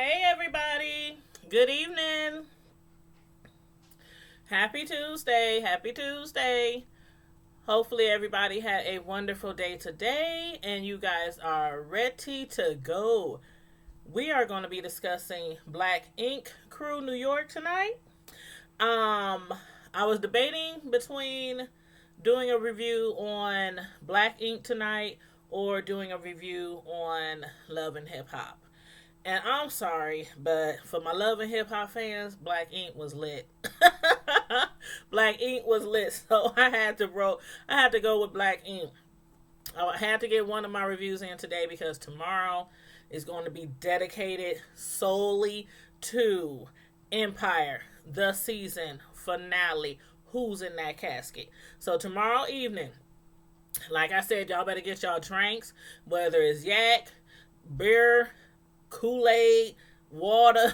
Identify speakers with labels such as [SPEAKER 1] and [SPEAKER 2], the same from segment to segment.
[SPEAKER 1] Hey everybody, good evening. Happy Tuesday, happy Tuesday. Hopefully everybody had a wonderful day today and you guys are ready to go. We are going to be discussing Black Ink Crew New York tonight. Um I was debating between doing a review on Black Ink tonight or doing a review on Love and Hip Hop. And I'm sorry, but for my Love and Hip Hop fans, Black Ink was lit. Black Ink was lit, so I had to go with Black Ink. I had to get one of my reviews in today because tomorrow is going to be dedicated solely to Empire, the season finale. Who's in that casket? So tomorrow evening, like I said, y'all better get y'all drinks, whether it's yak, beer, Kool-Aid, water,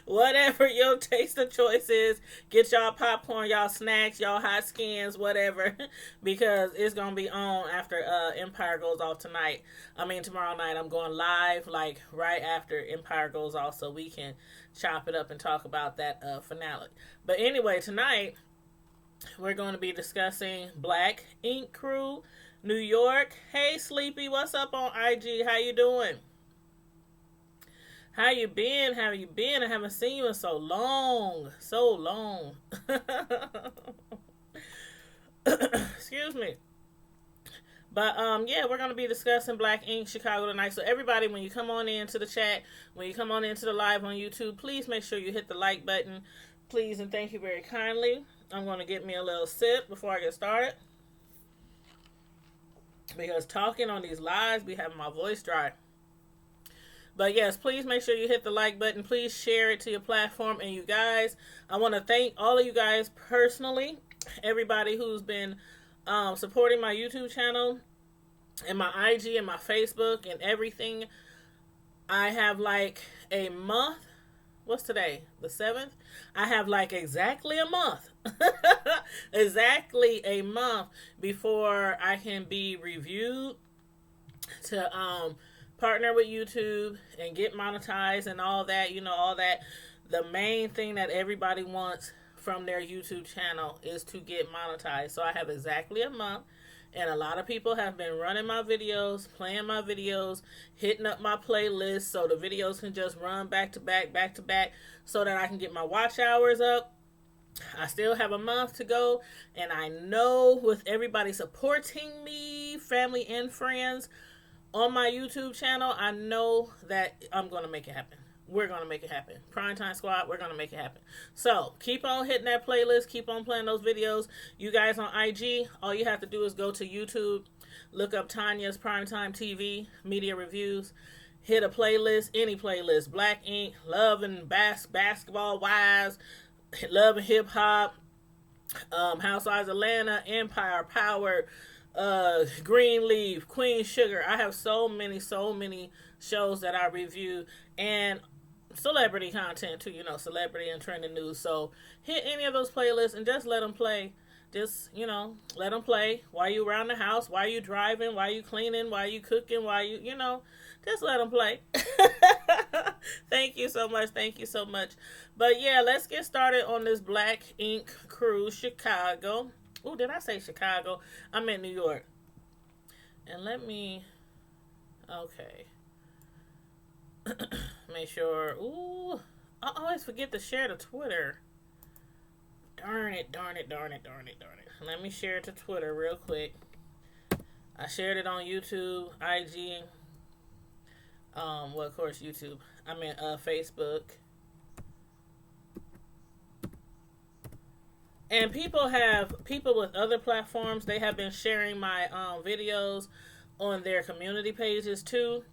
[SPEAKER 1] whatever your taste of choice is. Get y'all popcorn, y'all snacks, y'all hot skins, whatever, because it's gonna be on after Empire goes off tonight. I mean tomorrow night. I'm going live like right after Empire goes off, so we can chop it up and talk about that finale. But anyway, tonight we're going to be discussing Black Ink Crew, New York. Hey Sleepy, what's up on IG? How you doing? How you been? How you been? I haven't seen you in so long. So long. Excuse me. But yeah, we're gonna be discussing Black Ink Chicago tonight. So everybody, when you come on into the chat, when you come on into the live on YouTube, please make sure you hit the like button. Please and thank you very kindly. I'm gonna get me a little sip before I get started. Because talking on these lives be having my voice dry. But yes, please make sure you hit the like button. Please share it to your platform. And you guys, I want to thank all of you guys personally. Everybody who's been supporting my YouTube channel and my IG and my Facebook and everything. I have like a month. What's today? The 7th? I have like exactly a month. Exactly a month before I can be reviewed to partner with YouTube and get monetized and all that, all that. The main thing that everybody wants from their YouTube channel is to get monetized. So I have exactly a month, and a lot of people have been running my videos, playing my videos, hitting up my playlist so the videos can just run back to back, so that I can get my watch hours up. I still have a month to go, and I know with everybody supporting me, family and friends, on my YouTube channel, I know that I'm going to make it happen. We're going to make it happen. Primetime Squad, we're going to make it happen. So, keep on hitting that playlist. Keep on playing those videos. You guys on IG, all you have to do is go to YouTube, look up Tanya's Primetime TV, Media Reviews, hit a playlist, any playlist, Black Ink, Love and Basketball Wives, Love and Hip Hop, Housewives Atlanta, Empire, Power, Greenleaf, Queen Sugar. I have so many shows that I review, and celebrity content too, celebrity and trending news. So hit any of those playlists and just let them play. Just, let them play while you around the house, while you driving, while you cleaning, while you cooking, while you, just let them play. Thank you so much. Thank you so much. But yeah, let's get started on this Black Ink Crew Chicago. Oh, did I say Chicago? I'm in New York. And let me... Okay. Make sure... Ooh. I always forget to share to Twitter. Darn it. Let me share it to Twitter real quick. I shared it on YouTube, IG. Well, of course, YouTube. I mean, Facebook. And people with other platforms, they have been sharing my videos on their community pages too,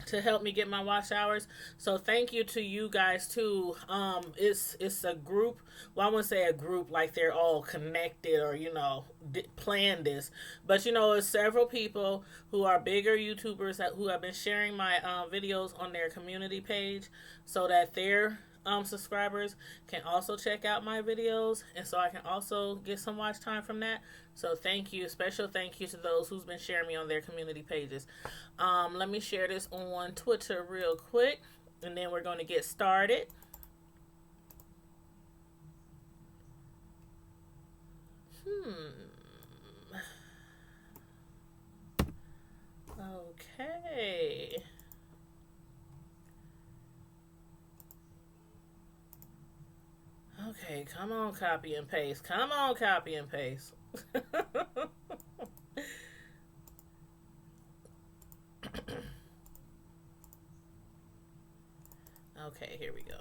[SPEAKER 1] to help me get my watch hours. So thank you to you guys too. It's a group. Well, I wouldn't say a group like they're all connected or planned this, but it's several people who are bigger YouTubers who have been sharing my videos on their community page, so that their subscribers can also check out my videos, and so I can also get some watch time from that. So thank you, special thank you to those who's been sharing me on their community pages. Let me share this on Twitter real quick. and then we're going to get started. Okay. Okay, come on, copy and paste. Come on, copy and paste. Okay, here we go.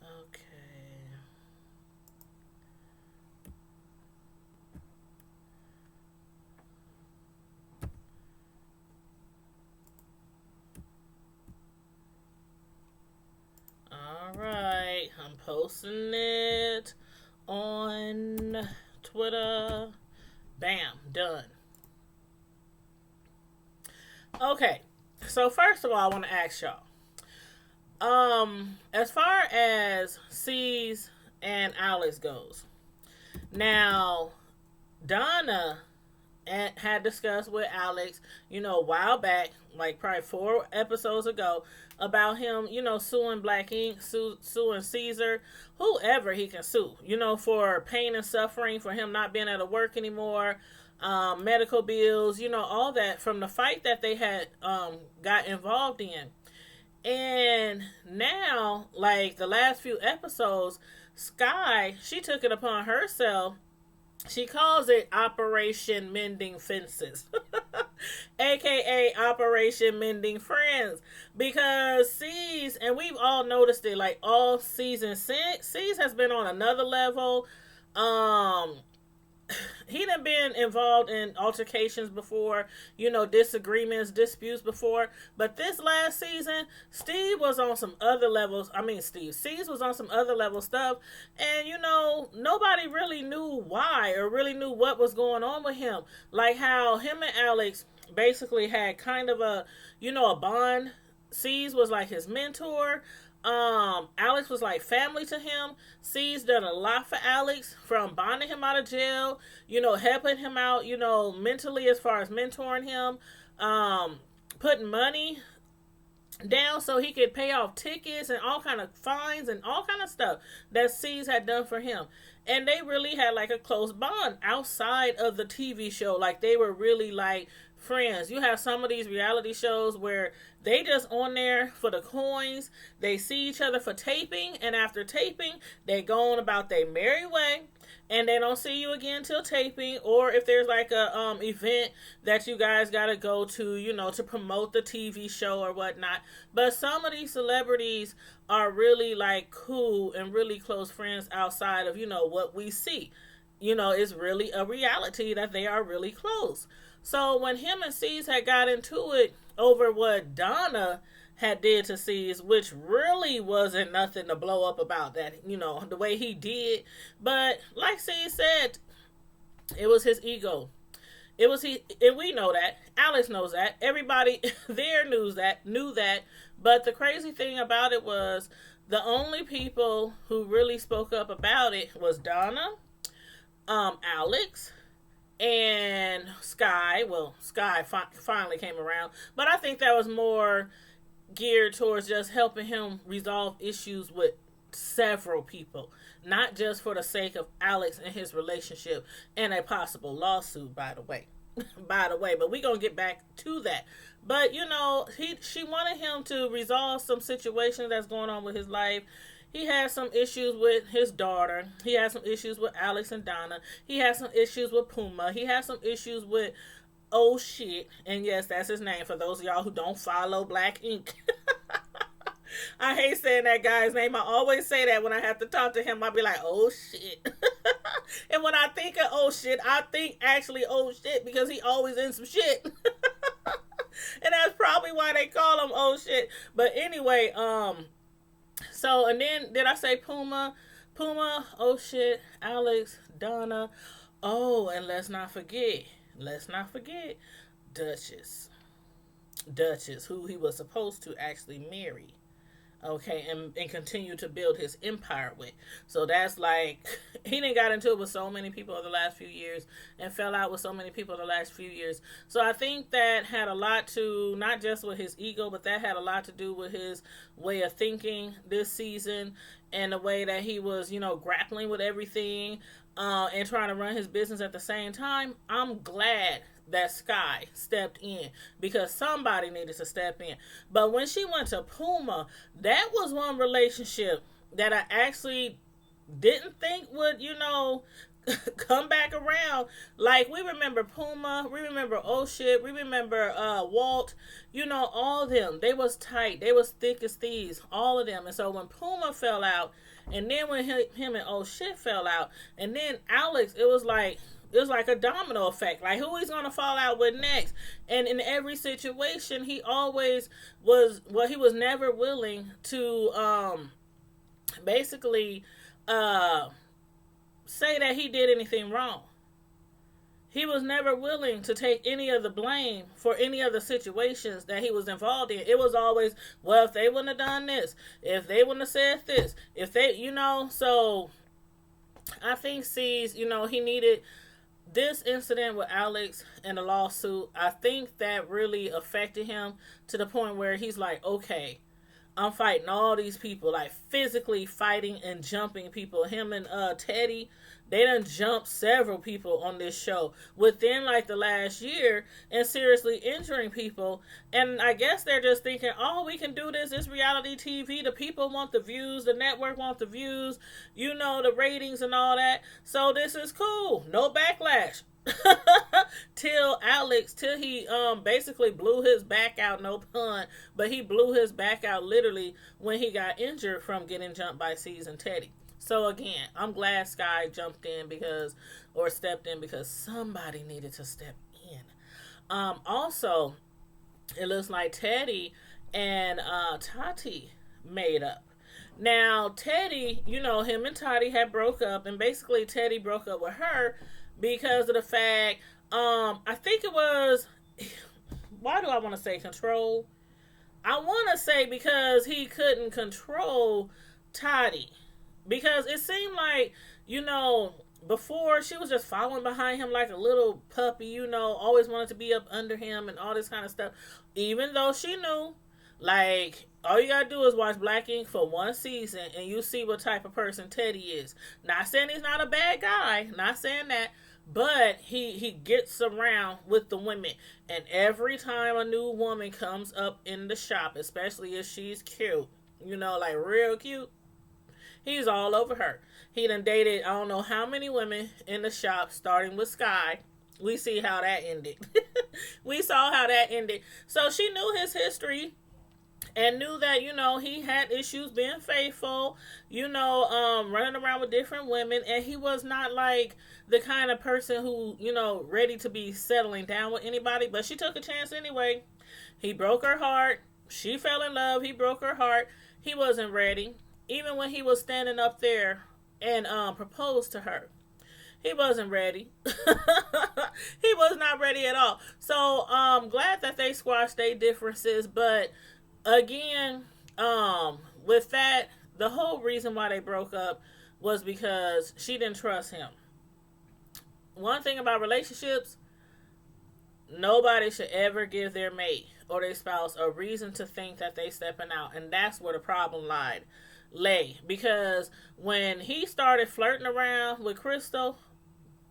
[SPEAKER 1] Okay. All right, I'm posting it on Twitter. Bam, done. Okay, so first of all, I want to ask y'all. As far as C's and Alex goes, now Donna had discussed with Alex, a while back, like probably 4 episodes ago, about him, suing Black Ink, suing Caesar, whoever he can sue, for pain and suffering, for him not being able to work anymore, medical bills, all that from the fight that they had got involved in. And now, like the last few episodes, Sky, she took it upon herself. She calls it Operation Mending Fences, aka Operation Mending Friends, because C's, and we've all noticed it, like all season 6, C's has been on another level. He done been involved in altercations before, disagreements, disputes before. But this last season, Steve was on some other levels. I mean, Steve was on some other level stuff. And, nobody really knew why or really knew what was going on with him. Like how him and Alex basically had kind of a bond. C's was like his mentor. Alex was like family to him. C's done a lot for Alex, from bonding him out of jail, helping him out, mentally, as far as mentoring him, putting money down so he could pay off tickets and all kind of fines and all kind of stuff that C's had done for him. And they really had like a close bond outside of the TV show. Like they were really like friends. You have some of these reality shows where they just on there for the coins. They see each other for taping, and after taping, they go on about their merry way, and they don't see you again till taping. Or if there's like a event that you guys gotta go to, to promote the TV show or whatnot. But some of these celebrities are really like cool and really close friends outside of what we see. It's really a reality that they are really close. So when him and C's had got into it over what Donna had did to C's, which really wasn't nothing to blow up about, that, the way he did. But like C said, it was his ego. It was he, and we know that. Alex knows that. Everybody there knew that. But the crazy thing about it was the only people who really spoke up about it was Donna, Alex, and Sky. Well, Sky finally came around, but I think that was more geared towards just helping him resolve issues with several people, not just for the sake of Alex and his relationship and a possible lawsuit, by the way. But we gonna get back to that. But she wanted him to resolve some situations that's going on with his life. He has some issues with his daughter. He has some issues with Alex and Donna. He has some issues with Puma. He has some issues with Oh Shit. And yes, that's his name for those of y'all who don't follow Black Ink. I hate saying that guy's name. I always say that when I have to talk to him. I'll be like, oh shit. And when I think of oh shit, I think actually oh shit, because he always in some shit. And that's probably why they call him oh shit. But anyway, so, and then, did I say Puma? Puma, oh shit, Alex, Donna. Oh, and let's not forget Duchess. Duchess, who he was supposed to actually marry. okay, and continue to build his empire with. So that's like, he didn't got into it with so many people over the last few years and fell out with so many people the last few years. So I think that had a lot to, not just with his ego, but that had a lot to do with his way of thinking this season and the way that he was, grappling with everything, and trying to run his business at the same time. I'm glad that Sky stepped in because somebody needed to step in. But when she went to Puma, that was one relationship that I actually didn't think would, come back around. Like, we remember Puma, we remember Oh Shit, we remember Walt, all of them. They was tight, they was thick as thieves, all of them. And so when Puma fell out, and then when him and Oh Shit fell out, and then Alex, it was like a domino effect. Like, who he's going to fall out with next? And in every situation, he always was, well, he was never willing to basically say that he did anything wrong. He was never willing to take any of the blame for any of the situations that he was involved in. It was always, well, if they wouldn't have done this, if they wouldn't have said this, if they, so I think C's, he needed this incident with Alex and the lawsuit. I think that really affected him to the point where he's like, okay, I'm fighting all these people, like physically fighting and jumping people. Him and Teddy, they done jumped several people on this show within like the last year and seriously injuring people. And I guess they're just thinking, oh, we can do this. It's reality TV. The people want the views. The network wants the views, the ratings and all that. So this is cool. No backlash. till he basically blew his back out, no pun, but he blew his back out literally when he got injured from getting jumped by C's and Teddy. So again, I'm glad Sky stepped in because somebody needed to step in. Also, it looks like Teddy and Tati made up. Now, Teddy, him and Tati had broke up, and basically Teddy broke up with her because of the fact, I think it was, why do I want to say control? I want to say because he couldn't control Tati. Because it seemed like, before she was just following behind him like a little puppy, always wanted to be up under him and all this kind of stuff. Even though she knew, like, all you gotta do is watch Black Ink for one season and you see what type of person Teddy is. Not saying he's not a bad guy, not saying that, but he gets around with the women. And every time a new woman comes up in the shop, especially if she's cute, like real cute, he's all over her. He done dated I don't know how many women in the shop, starting with Sky. We see how that ended. We saw how that ended. So she knew his history and knew that, he had issues being faithful, running around with different women. And he was not like the kind of person who, ready to be settling down with anybody. But she took a chance anyway. He broke her heart. She fell in love. He broke her heart. He wasn't ready. Even when he was standing up there and proposed to her, he wasn't ready. He was not ready at all. So glad that they squashed their differences. But again, with that, the whole reason why they broke up was because she didn't trust him. One thing about relationships, nobody should ever give their mate or their spouse a reason to think that they stepping out. And that's where the problem lay. Because when he started flirting around with Crystal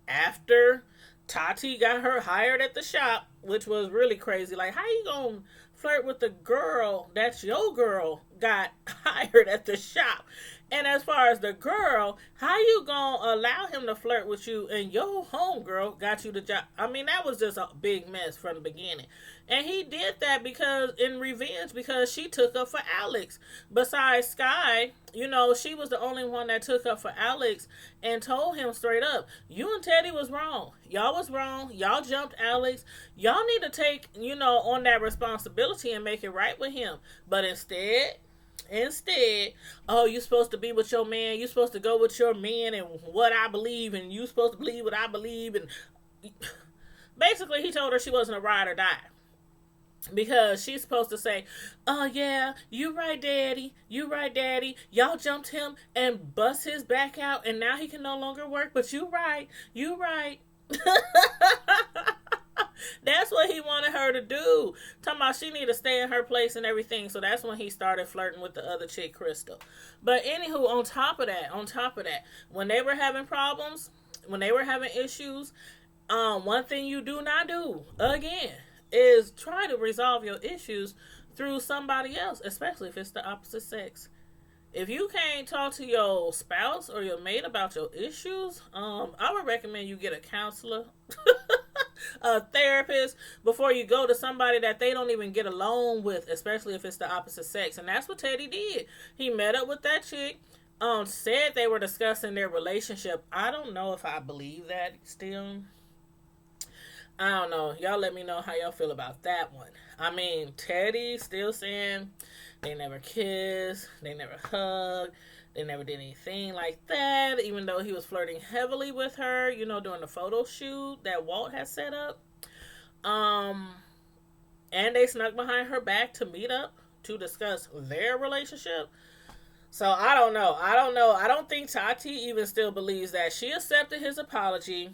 [SPEAKER 1] after Tati got her hired at the shop, which was really crazy. Like, how you gonna flirt with the girl that's your girl got hired at the shop? And as far as the girl, how you gonna allow him to flirt with you and your homegirl got you the job? I mean, that was just a big mess from the beginning. And he did that because, in revenge, because she took up for Alex. Besides Sky, she was the only one that took up for Alex and told him straight up, you and Teddy was wrong. Y'all was wrong. Y'all jumped Alex. Y'all need to take, on that responsibility and make it right with him. But instead, oh, you're supposed to be with your man. You're supposed to go with your man and what I believe, and you're supposed to believe what I believe. And basically, he told her she wasn't a ride or die. because she's supposed to say, "Oh yeah, you right, daddy. You right, daddy. Y'all jumped him and bust his back out, and now he can no longer work. But you right, you right." That's what he wanted her to do. Talking about she need to stay in her place and everything. So that's when he started flirting with the other chick, Crystal. But anywho, on top of that, when they were having problems, when they were having issues, one thing you do not do again is try to resolve your issues through somebody else, especially if it's the opposite sex. If you can't talk to your spouse or your mate about your issues, I would recommend you get a counselor, a therapist, before you go to somebody that they don't even get along with, especially if it's the opposite sex. And that's what Teddy did. He met up with that chick, said they were discussing their relationship. I don't know if I believe that still. I don't know. Y'all let me know how y'all feel about that one. I mean, Teddy still saying they never kissed, they never hugged, they never did anything like that, even though he was flirting heavily with her, during the photo shoot that Walt had set up. Um, and they snuck behind her back to meet up to discuss their relationship. So I don't know. I don't think Tati even still believes that. She accepted his apology.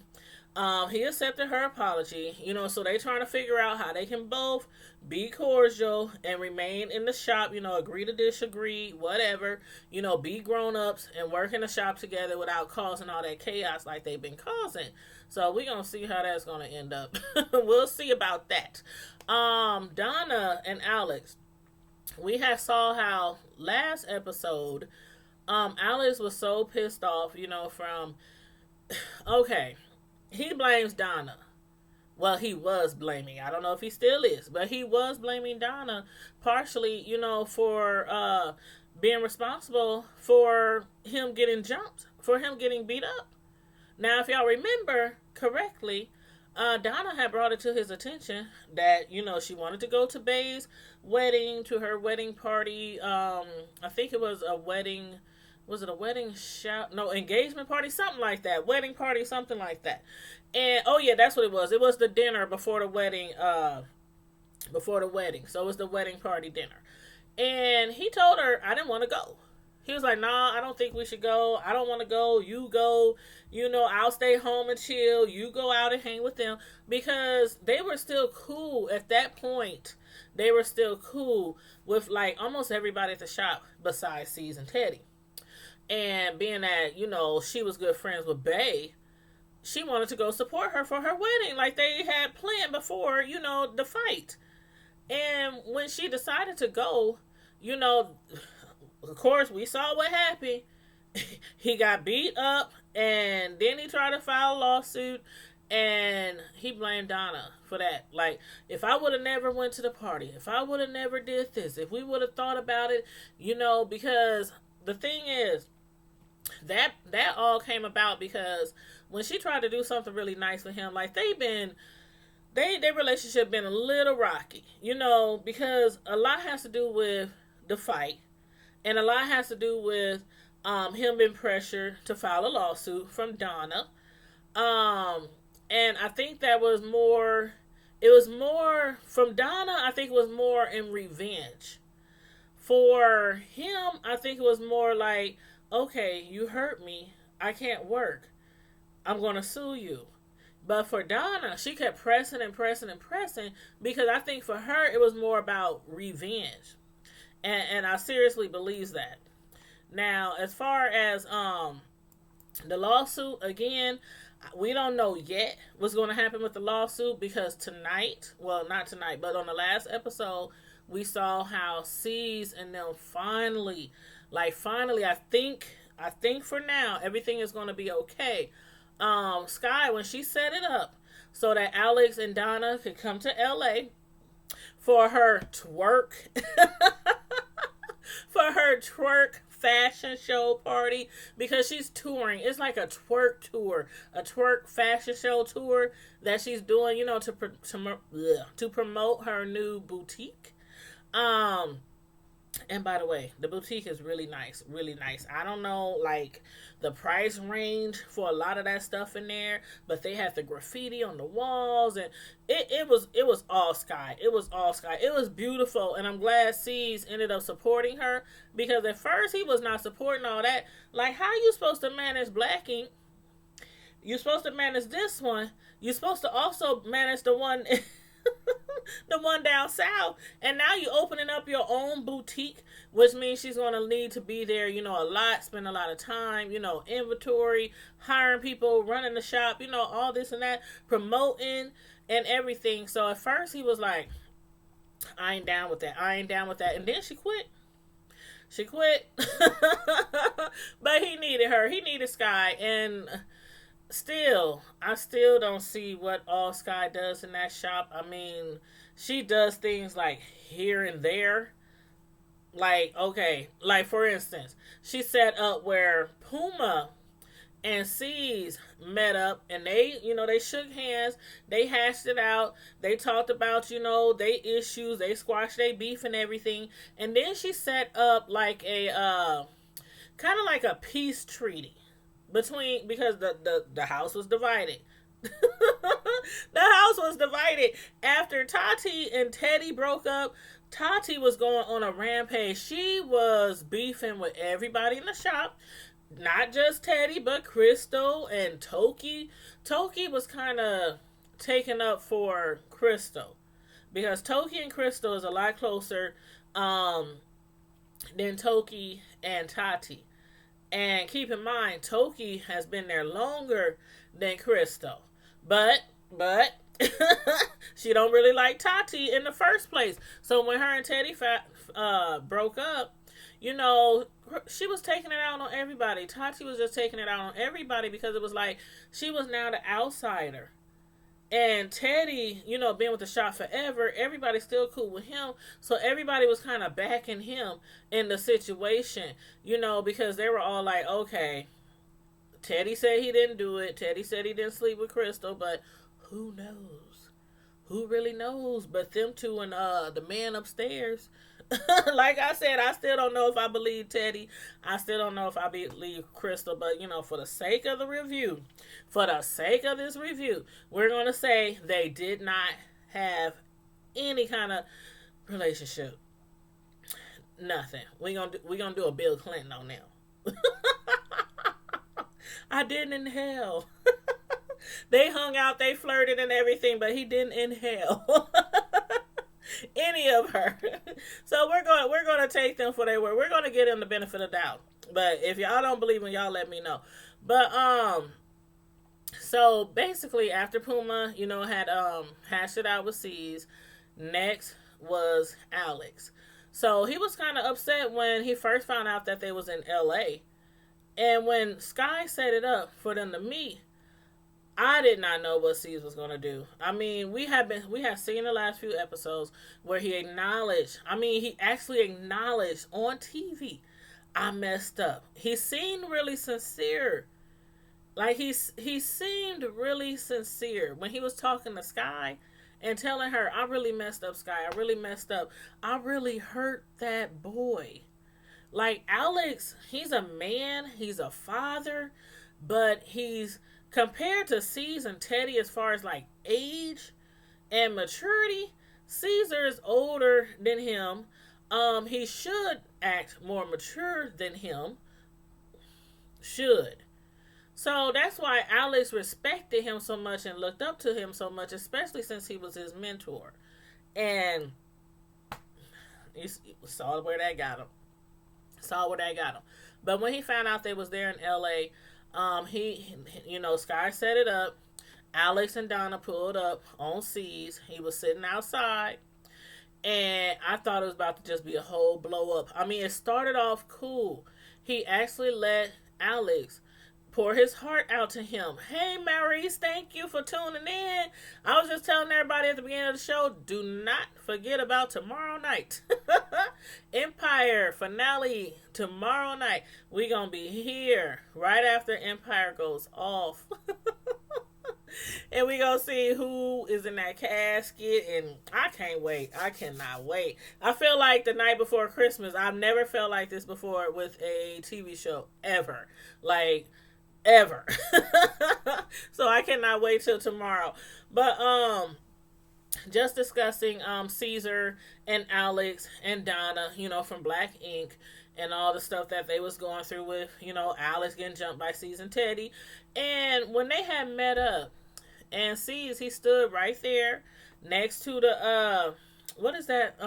[SPEAKER 1] He accepted her apology, so they trying to figure out how they can both be cordial and remain in the shop, agree to disagree, whatever, be grown-ups and work in the shop together without causing all that chaos like they've been causing. So we're going to see how that's going to end up. We'll see about that. Donna and Alex, we have saw how last episode, Alex was so pissed off, from, okay, he blames Donna. Well, he was blaming. I don't know if he still is, but he was blaming Donna partially, for being responsible for him getting jumped, for him getting beat up. Now, if y'all remember correctly, Donna had brought it to his attention that, she wanted to go to Bay's wedding, to her wedding party. I think it was a wedding. Was it a wedding shout? No, engagement party, something like that. Wedding party, something like that. And oh yeah, that's what it was. It was the dinner before the wedding. So it was the wedding party dinner. And he told her, I didn't want to go. He was like, nah, I don't think we should go. I don't want to go. You go. I'll stay home and chill. You go out and hang with them. Because they were still cool at that point. They were still cool with like almost everybody at the shop besides C's and Teddy. And being that, she was good friends with Bay, she wanted to go support her for her wedding like they had planned before, the fight. And when she decided to go, of course, we saw what happened. He got beat up, and then he tried to file a lawsuit, and he blamed Donna for that. Like, if I would have never went to the party, if I would have never did this, if we would have thought about it, because the thing is, that all came about because when she tried to do something really nice for him, like their relationship been a little rocky, because a lot has to do with the fight, and a lot has to do with him being pressured to file a lawsuit from Donna, and I think that was more. It was more from Donna. I think it was more in revenge. For him, I think it was more like, okay, you hurt me. I can't work. I'm going to sue you. But for Donna, she kept pressing and pressing and pressing because I think for her, it was more about revenge. And I seriously believe that. Now, as far as the lawsuit, again, we don't know yet what's going to happen with the lawsuit because tonight, well, not tonight, but on the last episode, we saw how C's and them finally, I think for now, everything is going to be okay. Sky, when she set it up so that Alex and Donna could come to LA for her twerk, fashion show party, because she's touring. It's like a twerk tour, a twerk fashion show tour that she's doing, to promote her new boutique. And by the way, the boutique is really nice, really nice. I don't know like the price range for a lot of that stuff in there, but they had the graffiti on the walls, and it was all sky. It was all sky. It was beautiful, and I'm glad C's ended up supporting her, because at first he was not supporting all that. Like, how you supposed to manage Black Ink? You're supposed to manage this one. You're supposed to also manage the one the one down south, and now you're opening up your own boutique, which means she's going to need to be there, a lot, spend a lot of time, inventory, hiring people, running the shop, all this and that, promoting and everything. So at first he was like, I ain't down with that, I ain't down with that, and then she quit. She quit. But he needed her, he needed Sky, and I still don't see what all Sky does in that shop. I mean, she does things like here and there. Like, okay, like for instance, she set up where Puma and C's met up, and they shook hands, they hashed it out, they talked about, they issues, they squashed their beef and everything. And then she set up like a kind of like a peace treaty because the house was divided. The house was divided after Tati and Teddy broke up. Tati was going on a rampage. She was beefing with everybody in the shop, not just Teddy, but Crystal and Toki. Toki was kind of taken up for Crystal, because Toki and Crystal is a lot closer than Toki and Tati. And keep in mind, Toki has been there longer than Crystal. But she don't really like Tati in the first place. So when her and Teddy broke up, she was taking it out on everybody. Tati was just taking it out on everybody, because it was like she was now the outsider. And Teddy, been with the shop forever, everybody's still cool with him. So everybody was kind of backing him in the situation, because they were all like, okay, Teddy said he didn't do it. Teddy said he didn't sleep with Crystal, but who knows? Who really knows but them two and the man upstairs? Like I said, I still don't know if I believe Teddy. I still don't know if I believe Crystal. But, for the sake of the review, for the sake of this review, we're going to say they did not have any kind of relationship. Nothing. We're gonna do a Bill Clinton on them. I didn't inhale. They hung out, they flirted and everything, but he didn't inhale any of her. So we're gonna take them for they were. We're gonna give them the benefit of the doubt. But if y'all don't believe me, y'all let me know. But so basically after Puma, had hashed it out with C's, next was Alex. So he was kind of upset when he first found out that they was in LA. And when Sky set it up for them to meet, I did not know what C's was going to do. I mean, we have seen the last few episodes where he actually acknowledged on TV, I messed up. He seemed really sincere. Like, he seemed really sincere when he was talking to Sky and telling her, I really messed up, Sky. I really messed up. I really hurt that boy. Like, Alex, he's a man, he's a father, but he's, compared to C's and Teddy as far as like age and maturity, Caesar is older than him. He should act more mature than him. Should. So that's why Alex respected him so much and looked up to him so much, especially since he was his mentor. And you saw where that got him. But when he found out they was there in LA, Sky set it up. Alex and Donna pulled up on C's. He was sitting outside, and I thought it was about to just be a whole blow up. I mean, it started off cool. He actually let Alex pour his heart out to him. Hey, Maurice, thank you for tuning in. I was just telling everybody at the beginning of the show, do not forget about tomorrow night. Empire finale tomorrow night. We gonna be here right after Empire goes off. And we gonna see who is in that casket, and I can't wait. I cannot wait. I feel like the night before Christmas. I've never felt like this before with a TV show ever. Like ever. So I cannot wait till tomorrow. But just discussing Caesar and Alex and Donna, from Black Ink, and all the stuff that they was going through with, Alex getting jumped by C's and Teddy. And when they had met up, and C's, he stood right there next to the what is that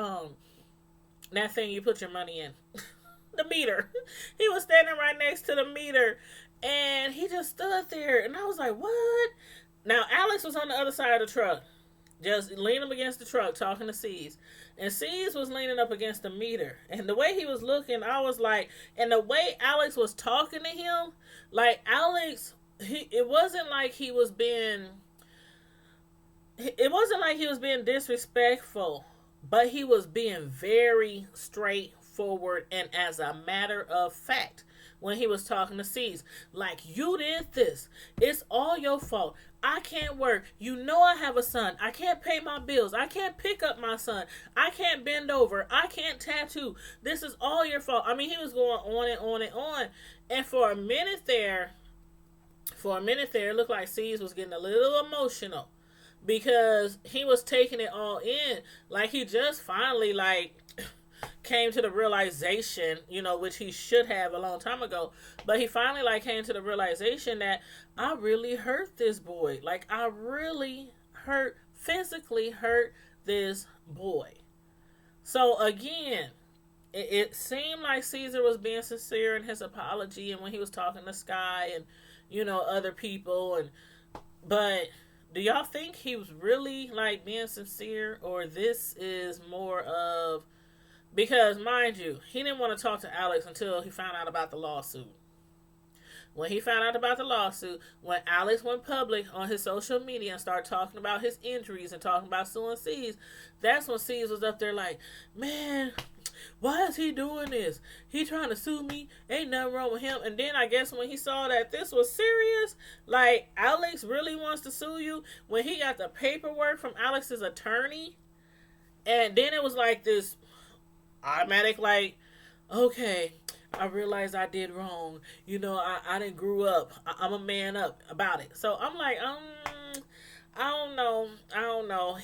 [SPEAKER 1] thing you put your money in? The meter. He was standing right next to the meter, and he just stood there, and I was like, what? Now Alex was on the other side of the truck, just leaning up against the truck talking to C's. And C's was leaning up against the meter. And the way he was looking, I was like, and the way Alex was talking to him, like Alex, it wasn't like he was being disrespectful, but he was being very straightforward and as a matter of fact when he was talking to C's. Like, you did this. It's all your fault. I can't work. You know I have a son. I can't pay my bills. I can't pick up my son. I can't bend over. I can't tattoo. This is all your fault. I mean, he was going on and on and on. And for a minute there, it looked like C's was getting a little emotional because he was taking it all in. Like, he just finally, came to the realization, which he should have a long time ago, but he finally came to the realization that I really hurt this boy. Like, I really physically hurt this boy. So again, it seemed like Caesar was being sincere in his apology and when he was talking to Sky and, other people, but do y'all think he was really being sincere, or this is more of, because, mind you, he didn't want to talk to Alex until he found out about the lawsuit. When he found out about the lawsuit, when Alex went public on his social media and started talking about his injuries and talking about suing C's, that's when C's was up there like, man, why is he doing this? He trying to sue me. Ain't nothing wrong with him. And then I guess when he saw that this was serious, Alex really wants to sue you, when he got the paperwork from Alex's attorney, and then it was this automatic, okay, I realized I did wrong. I didn't grew up. I'm a man up about it. So I'm like, I don't know.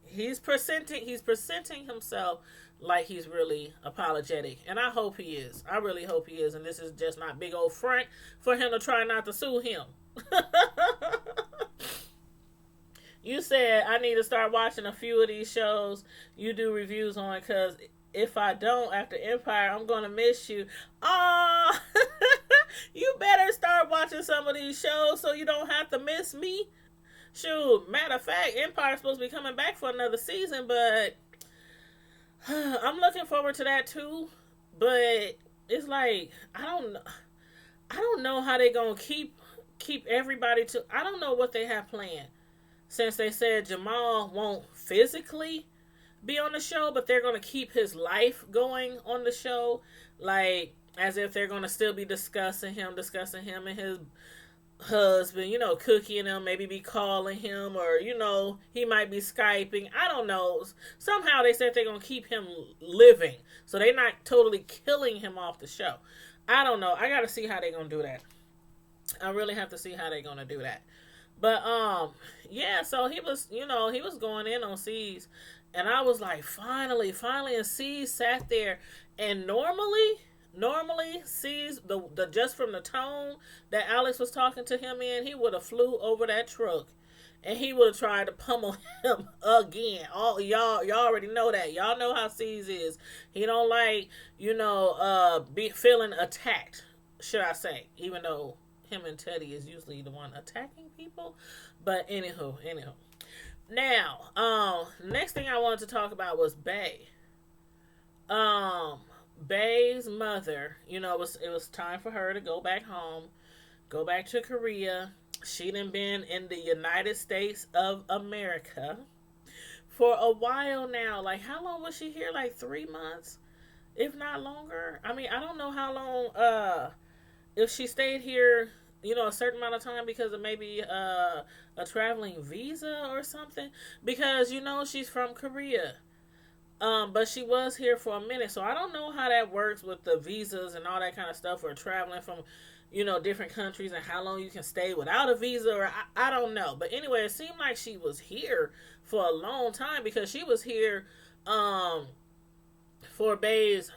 [SPEAKER 1] He's presenting himself like he's really apologetic, and I hope he is. I really hope he is, and this is just not big old front for him to try not to sue him. You said I need to start watching a few of these shows you do reviews on, because if I don't, after Empire, I'm going to miss you. Aw, you better start watching some of these shows so you don't have to miss me. Shoot, matter of fact, Empire's supposed to be coming back for another season, but I'm looking forward to that too. But it's I don't know how they going to keep everybody to, I don't know what they have planned. Since they said Jamal won't physically be on the show, but they're going to keep his life going on the show, as if they're going to still be discussing him and his husband, Cookie and him, maybe be calling him, or, he might be Skyping. I don't know. Somehow they said they're going to keep him living, so they're not totally killing him off the show. I don't know. I got to see how they're going to do that. I really have to see how they're going to do that. But, yeah, so he was going in on C's, and I was like, finally, and C's sat there, and normally, C's, the just from the tone that Alex was talking to him in, he would have flew over that truck, and he would have tried to pummel him again. Y'all already know that. Y'all know how C's is. He don't be feeling attacked, should I say, even though him and Teddy is usually the one attacking people. But anywho. Now, next thing I wanted to talk about was Bay. Bay's mother, it was time for her to go back home, go back to Korea. She done been in the United States of America for a while now. How long was she here? 3 months, if not longer. I mean, I don't know how long, if she stayed here a certain amount of time because of maybe a traveling visa or something. Because she's from Korea. But she was here for a minute, so I don't know how that works with the visas and all that kind of stuff, or traveling from, different countries, and how long you can stay without a visa, or I don't know. But anyway, it seemed like she was here for a long time because she was here, for Bay's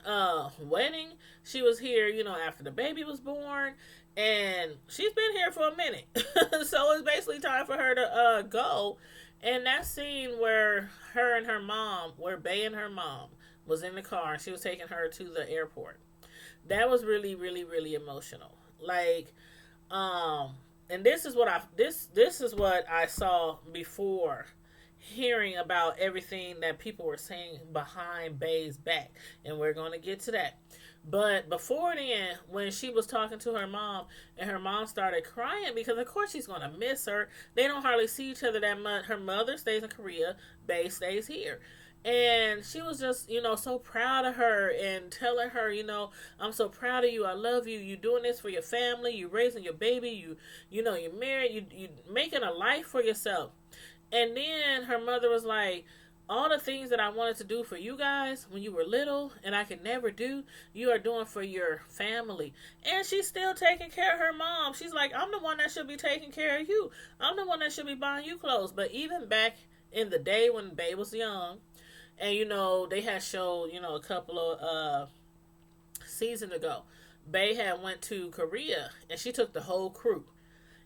[SPEAKER 1] wedding. She was here, after the baby was born, and she's been here for a minute. So it's basically time for her to go. And that scene where her and her mom, where Bay and her mom was in the car and she was taking her to the airport, that was really, really, really emotional. Like, and this is what I saw before hearing about everything that people were saying behind Bay's back, and we're going to get to that. But before then, when she was talking to her mom, and her mom started crying because, of course, she's going to miss her. They don't hardly see each other that much. Her mother stays in Korea. Bay stays here. And she was just, so proud of her and telling her, I'm so proud of you. I love you. You doing this for your family. You raising your baby. You're married. You making a life for yourself. And then her mother was like, all the things that I wanted to do for you guys when you were little and I could never do, you are doing for your family. And she's still taking care of her mom. She's like, I'm the one that should be taking care of you. I'm the one that should be buying you clothes. But even back in the day when Bae was young, and they had showed, a couple of seasons ago, Bae had went to Korea and she took the whole crew.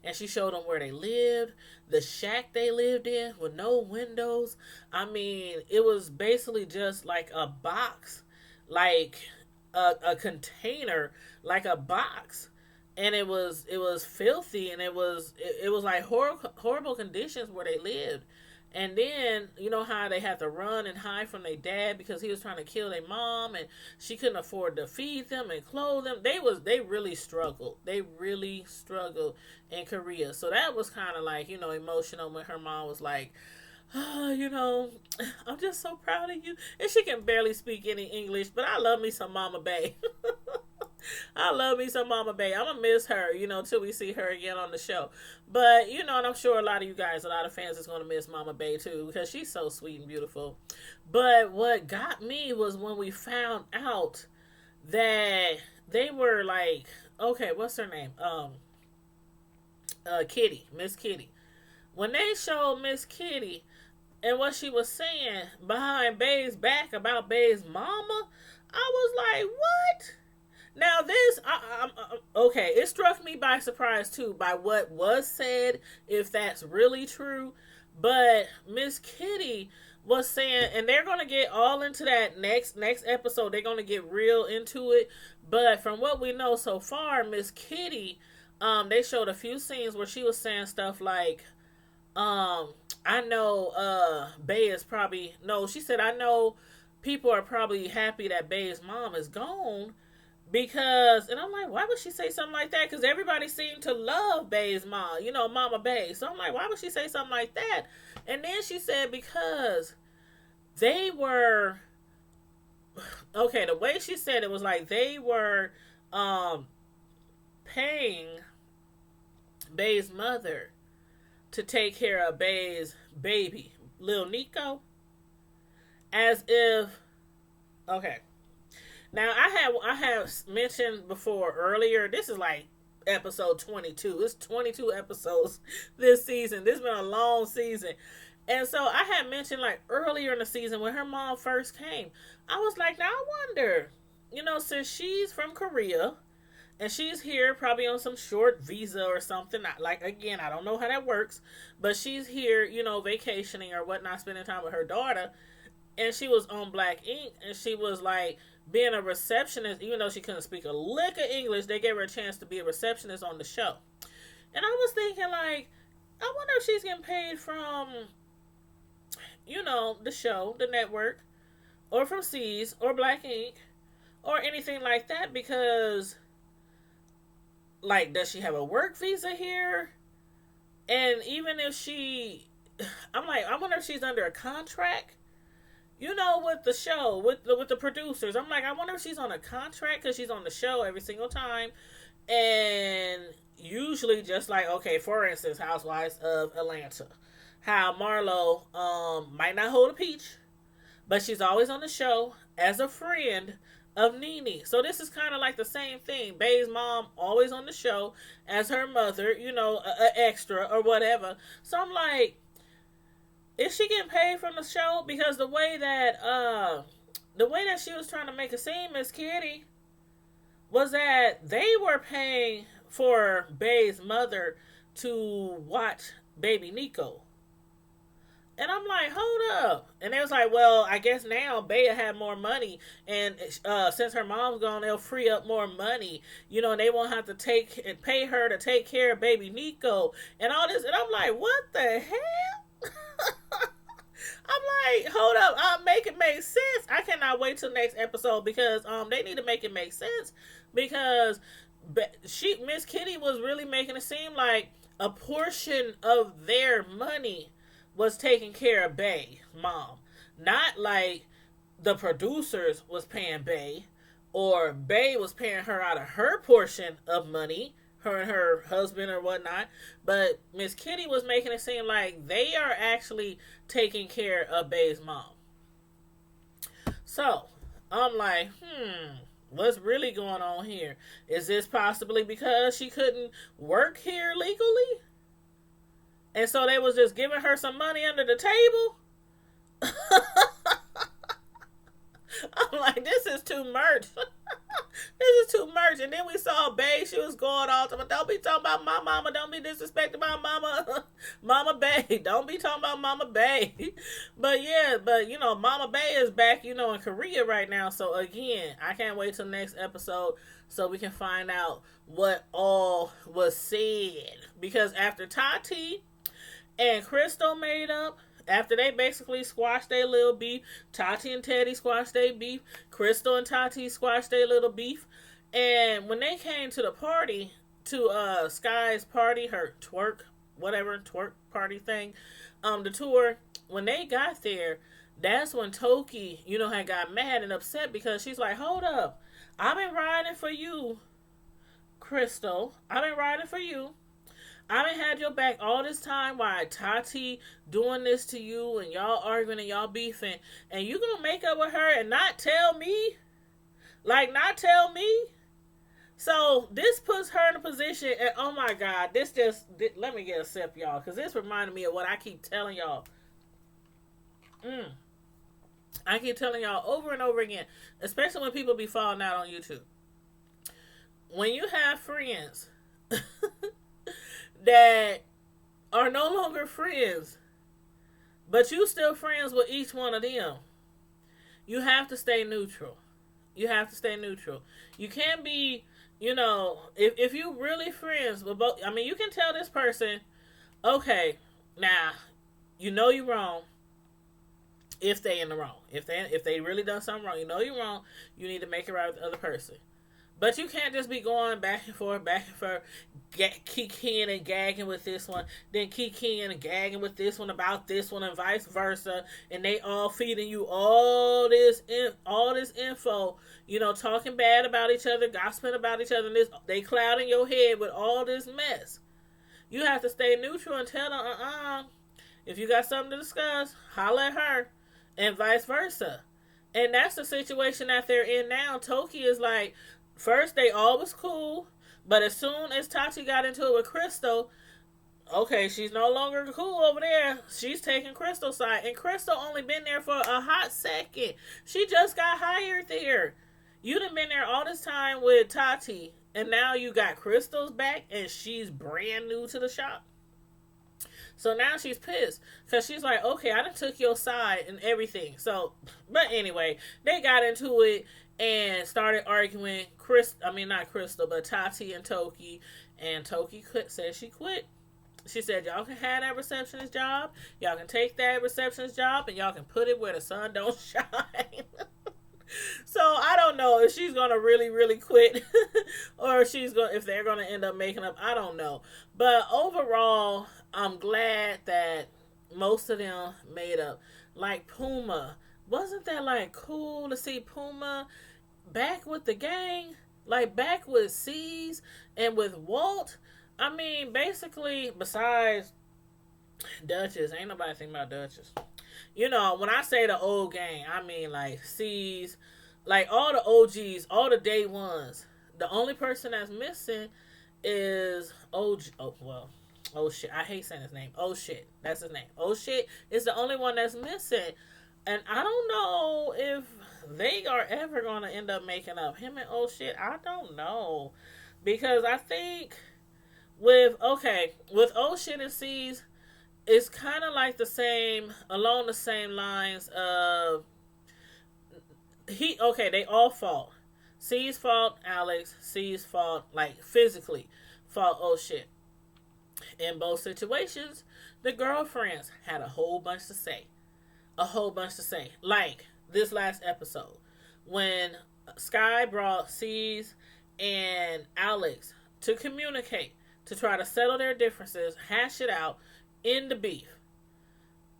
[SPEAKER 1] And she showed them where they lived, the shack they lived in with no windows. I mean, it was basically just like a box, like a container, like a box. And it was filthy, and it was like horrible conditions where they lived. And then, how they had to run and hide from their dad because he was trying to kill their mom, and she couldn't afford to feed them and clothe them. They really struggled. They really struggled in Korea. So that was kind of like, emotional when her mom was like, oh, I'm just so proud of you. And she can barely speak any English, but I love me some Mama Bae. I love me some Mama Bae. I'm going to miss her, till we see her again on the show. But, and I'm sure a lot of you guys, a lot of fans is going to miss Mama Bae too, because she's so sweet and beautiful. But what got me was when we found out that they were like, okay, what's her name? Kitty, Miss Kitty. When they showed Miss Kitty and what she was saying behind Bae's back about Bae's mama, I was like, what? Now this, okay, it struck me by surprise too, by what was said, if that's really true. But Miss Kitty was saying, and they're going to get all into that next episode, they're going to get real into it. But from what we know so far, Miss Kitty, they showed a few scenes where she was saying stuff like, I know Bae is probably, no, she said, I know people are probably happy that Bae's mom is gone. Because, and I'm like, why would she say something like that? Because everybody seemed to love Bae's mom, Mama Bae. So I'm like, why would she say something like that? And then she said, because they were, okay, the way she said it was like they were paying Bae's mother to take care of Bae's baby, Lil Nico, as if, okay. Now, I have mentioned before earlier, this is like episode 22. It's 22 episodes this season. This has been a long season. And so I had mentioned like earlier in the season when her mom first came, I was like, now I wonder, since she's from Korea and she's here probably on some short visa or something. Like, again, I don't know how that works, but she's here, vacationing or whatnot, spending time with her daughter. And she was on Black Ink, and she was like being a receptionist, even though she couldn't speak a lick of English. They gave her a chance to be a receptionist on the show. And I was thinking, like, I wonder if she's getting paid from, the show, the network, or from C's, or Black Ink, or anything like that, because, like, does she have a work visa here? And even if I'm like, I wonder if she's under a contract. With the show, with the producers. I'm like, I wonder if she's on a contract because she's on the show every single time. And usually, just like, okay, for instance, Housewives of Atlanta, how Marlo might not hold a peach, but she's always on the show as a friend of Nene. So this is kind of like the same thing. Bay's mom always on the show as her mother, a extra or whatever. So I'm like, is she getting paid from the show? Because the way that she was trying to make it seem, Miss Kitty, was that they were paying for Bay's mother to watch baby Nico. And I'm like, hold up. And they was like, well, I guess now Bea had more money. And since her mom's gone, they'll free up more money. And they won't have to pay her to take care of baby Nico and all this. And I'm like, what the hell? I'm like, hold up. Make it make sense. I cannot wait till next episode because they need to make it make sense. Because Miss Kitty was really making it seem like a portion of their money was taking care of Bay mom, not like the producers was paying Bay, or Bay was paying her out of her portion of money, her and her husband or whatnot. But Miss Kitty was making it seem like they are actually taking care of Bay's mom. So I'm like, what's really going on here? Is this possibly because she couldn't work here legally? And so they was just giving her some money under the table? I'm like, this is too much. This is too much. And then we saw Bae. She was going all the time. Don't be talking about my mama. Don't be disrespecting my mama. Mama Bae. Don't be talking about Mama Bae. But Mama Bae is back, in Korea right now. So again, I can't wait till next episode so we can find out what all was said. Because after Tati and Crystal made up, after they basically squashed their little beef, Tati and Teddy squashed their beef, Crystal and Tati squashed their little beef, and when they came to the party, to Sky's party, her twerk party thing, the tour, when they got there, that's when Toki, had got mad and upset because she's like, hold up, I've been riding for you, Crystal. I've been riding for you. I done had your back all this time while Tati doing this to you and y'all arguing and y'all beefing, and you gonna make up with her and not tell me? Like, not tell me? So this puts her in a position, and oh my God, let me get a sip, y'all, because this reminded me of what I keep telling y'all. I keep telling y'all over and over again, especially when people be falling out on YouTube. When you have friends that are no longer friends, but you still friends with each one of them, you have to stay neutral. You have to stay neutral. You can't be, if you really friends with both, you can tell this person, okay, now, you're wrong if they in the wrong. If they really done something wrong, you're wrong, you need to make it right with the other person. But you can't just be going back and forth, kikiing and gagging with this one, then kikiing and gagging with this one about this one, and vice versa. And they all feeding you all this info, talking bad about each other, gossiping about each other, and they clouding your head with all this mess. You have to stay neutral and tell them, if you got something to discuss, holler at her, and vice versa. And that's the situation that they're in now. Toki is like, first, they all was cool, but as soon as Tati got into it with Crystal, okay, she's no longer cool over there. She's taking Crystal's side, and Crystal only been there for a hot second. She just got hired there. You done been there all this time with Tati, and now you got Crystal's back, and she's brand new to the shop. So now she's pissed because she's like, okay, I done took your side and everything. So, but anyway, they got into it and started arguing. Not Crystal, but Tati and Toki. And Toki said she quit. She said, y'all can have that receptionist job. Y'all can take that receptionist job and y'all can put it where the sun don't shine. So I don't know if she's going to really, really quit or if they're going to end up making up. I don't know. But overall, I'm glad that most of them made up. Like Puma. Wasn't that like cool to see Puma back with the gang? Like back with C's and with Walt. I mean, basically, besides Duchess, ain't nobody think about Duchess. You know, when I say the old gang, I mean like C's, like all the OGs, all the day ones. The only person that's missing is OG. Oh well, oh shit. I hate saying his name. Oh shit, that's his name. Oh shit is the only one that's missing, and I don't know if they are ever gonna end up making up. Him and oh shit, I don't know, because I think with oh shit and C's, it's kind of like the same, along the same lines of they all fought. C's fault Alex, C's fault, like physically fault oh shit. In both situations, the girlfriends had a whole bunch to say. A whole bunch to say. Like this last episode, when Sky brought C's and Alex to communicate, to try to settle their differences, hash it out, end the beef.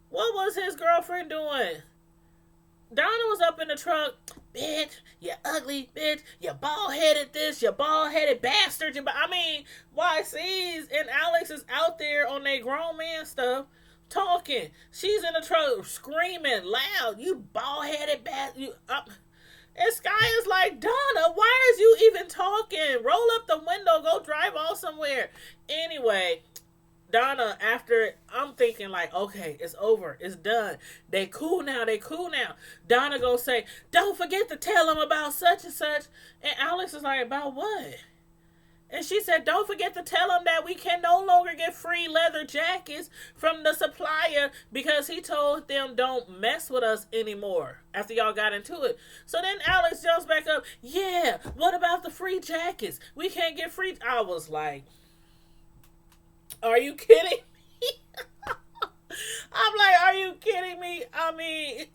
[SPEAKER 1] What was his girlfriend doing? Donna was up in the truck. Bitch, you ugly bitch, you bald-headed this, you bald-headed bastard. I mean, why C's and Alex is out there on their grown man stuff talking. She's in the truck screaming loud, you bald-headed bastard. And Sky is like, Donna, why is you even talking? Roll up the window, go drive off somewhere. Anyway, Donna, after I'm thinking like, okay, it's over, it's done. They cool now. Donna go say, don't forget to tell them about such and such. And Alex is like, about what? And she said, don't forget to tell them that we can no longer get free leather jackets from the supplier because he told them don't mess with us anymore after y'all got into it. So then Alex jumps back up. Yeah, what about the free jackets? We can't get free. I was like, are you kidding me? I'm like, are you kidding me? I mean,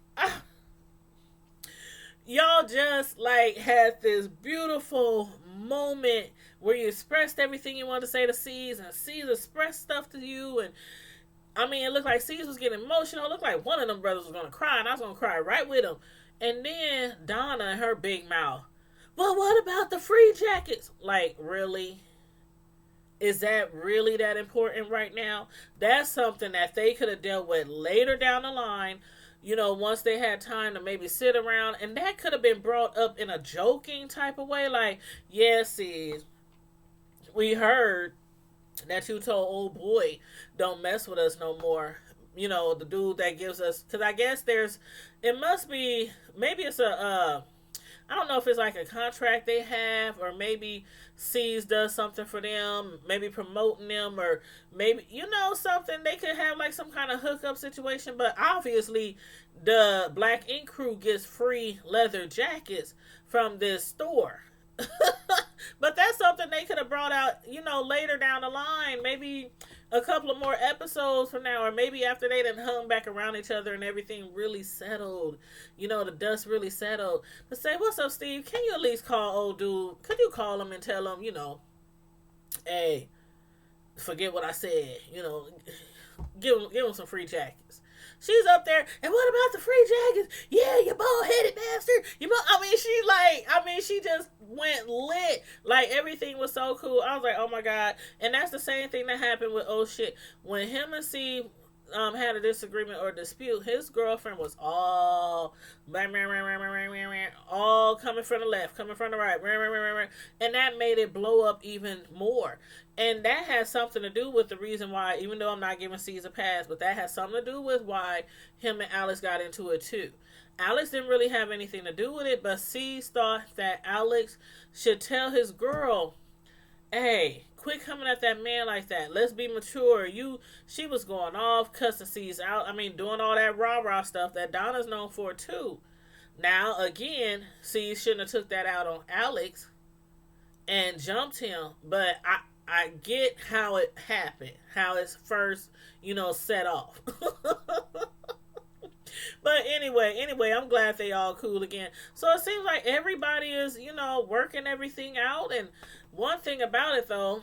[SPEAKER 1] y'all just like had this beautiful moment where you expressed everything you wanted to say to C's, and C's expressed stuff to you, and I mean, it looked like C's was getting emotional. It looked like one of them brothers was going to cry, and I was going to cry right with him. And then Donna and her big mouth, well, what about the free jackets? Like, really? Is that really that important right now? That's something that they could have dealt with later down the line, you know, once they had time to maybe sit around. And that could have been brought up in a joking type of way. Like, yeah, see, we heard that you told old boy, don't mess with us no more. You know, the dude that gives us, because I guess it must be, maybe it's I don't know if it's like a contract they have, or maybe C's does something for them, maybe promoting them, or maybe, you know, something. They could have like some kind of hookup situation, but obviously the Black Ink Crew gets free leather jackets from this store. But that's something they could have brought out, you know, later down the line, maybe a couple of more episodes from now, or maybe after they done hung back around each other and everything really settled, you know, the dust really settled. But say, what's up, Steve? Can you at least call old dude? Could you call him and tell him, you know, hey, forget what I said, you know, give him some free jackets. She's up there, and what about the free jackets? Yeah, you bald-headed bastard. She just went lit. Like, everything was so cool. I was like, oh my God. And that's the same thing that happened with oh shit. When him and C had a disagreement or dispute, his girlfriend was all coming from the left, coming from the right, and that made it blow up even more. And that has something to do with the reason why, even though I'm not giving C's a pass, but that has something to do with why him and Alex got into it too. Alex didn't really have anything to do with it, but C's thought that Alex should tell his girl, hey, quit coming at that man like that. Let's be mature. She was going off, cussing C's out. I mean, doing all that rah-rah stuff that Donna's known for too. Now, again, C shouldn't have took that out on Alex and jumped him, but I get how it happened, how it's first, you know, set off. But anyway, I'm glad they all cool again. So it seems like everybody is, you know, working everything out. And one thing about it, though,